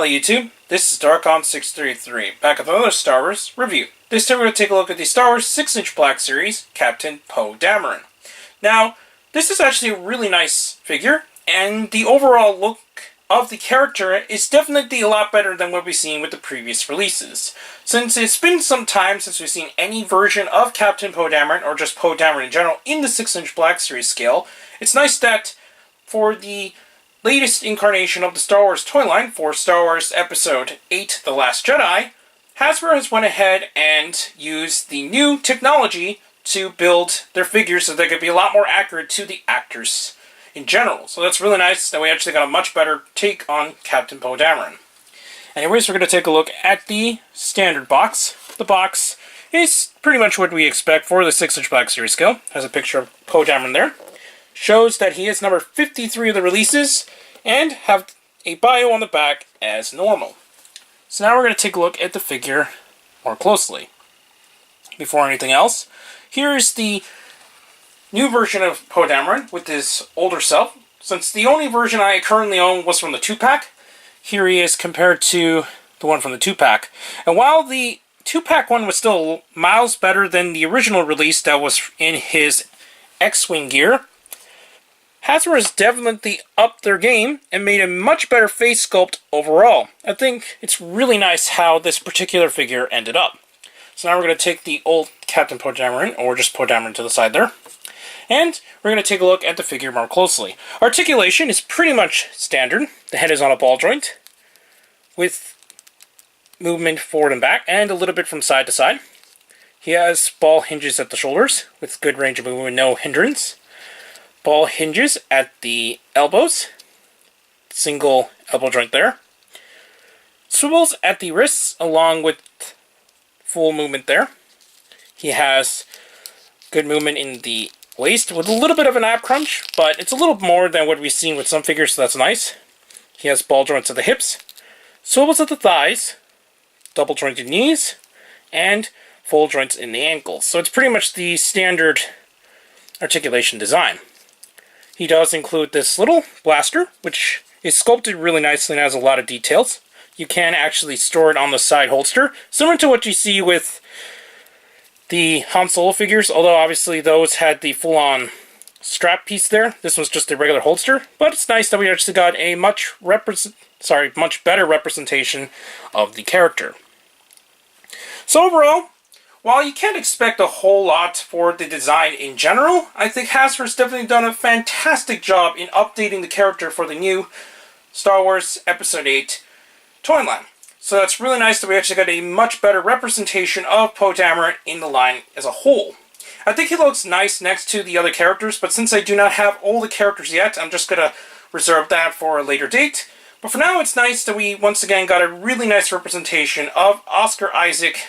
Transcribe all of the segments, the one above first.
Hello YouTube, this is Darkon633, back with another Star Wars review. This time we're going to take a look at the Star Wars 6-inch Black Series, Captain Poe Dameron. Now, this is actually a really nice figure, and the overall look of the character is definitely a lot better than what we've seen with the previous releases. Since it's been some time since we've seen any version of Captain Poe Dameron, or just Poe Dameron in general, in the 6-inch Black Series scale, it's nice that for the latest incarnation of the Star Wars toy line for Star Wars Episode VIII, The Last Jedi, Hasbro has went ahead and used the new technology to build their figures so they could be a lot more accurate to the actors in general. So that's really nice that we actually got a much better take on Captain Poe Dameron. Anyways, we're going to take a look at the standard box. The box is pretty much what we expect for the 6-inch Black Series scale. Has a picture of Poe Dameron there. Shows that he is number 53 of the releases, and have a bio on the back as normal. So now we're going to take a look at the figure more closely. Before anything else, here's the new version of Poe Dameron with his older self. Since the only version I currently own was from the 2-pack, here he is compared to the one from the 2-pack. And while the 2-pack one was still miles better than the original release that was in his X-Wing gear, Hasbro has definitely upped their game and made a much better face sculpt overall. I think it's really nice how this particular figure ended up. So now we're going to take the old Captain Poe Dameron, or just Poe Dameron to the side there, and we're going to take a look at the figure more closely. Articulation is pretty much standard. The head is on a ball joint, with movement forward and back, and a little bit from side to side. He has ball hinges at the shoulders, with good range of movement, no hindrance. Ball hinges at the elbows, single elbow joint there. Swivels at the wrists along with full movement there. He has good movement in the waist with a little bit of an ab crunch, but it's a little more than what we've seen with some figures, so that's nice. He has ball joints at the hips, swivels at the thighs, double jointed knees, and full joints in the ankles. So it's pretty much the standard articulation design. He does include this little blaster, which is sculpted really nicely and has a lot of details. You can actually store it on the side holster, similar to what you see with the Han Solo figures, although obviously those had the full-on strap piece there. This was just a regular holster, but it's nice that we actually got a much better representation of the character. So overall, while you can't expect a whole lot for the design in general, I think Hasbro's definitely done a fantastic job in updating the character for the new Star Wars Episode VIII toy line. So that's really nice that we actually got a much better representation of Poe Dameron in the line as a whole. I think he looks nice next to the other characters, but since I do not have all the characters yet, I'm just going to reserve that for a later date. But for now, it's nice that we once again got a really nice representation of Oscar Isaac,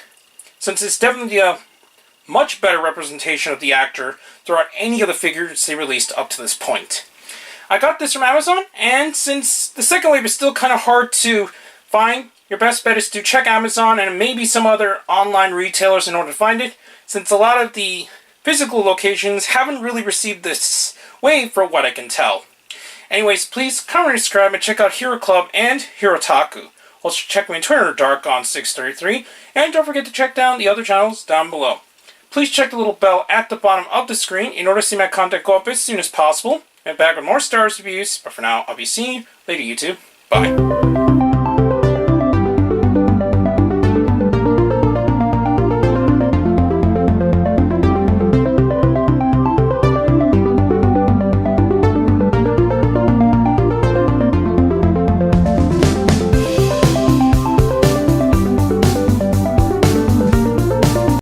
since it's definitely a much better representation of the actor throughout any of the figures they released up to this point. I got this from Amazon, and since the second wave is still kind of hard to find, your best bet is to check Amazon and maybe some other online retailers in order to find it, since a lot of the physical locations haven't really received this wave for what I can tell. Anyways, please comment, subscribe, and check out Hero Club and Hero Taku. Also check me on Twitter, Darkon633, and don't forget to check down the other channels down below. Please check the little bell at the bottom of the screen in order to see my content go up as soon as possible. And back with more Star Wars reviews, but for now, I'll be seeing you later, YouTube. Bye.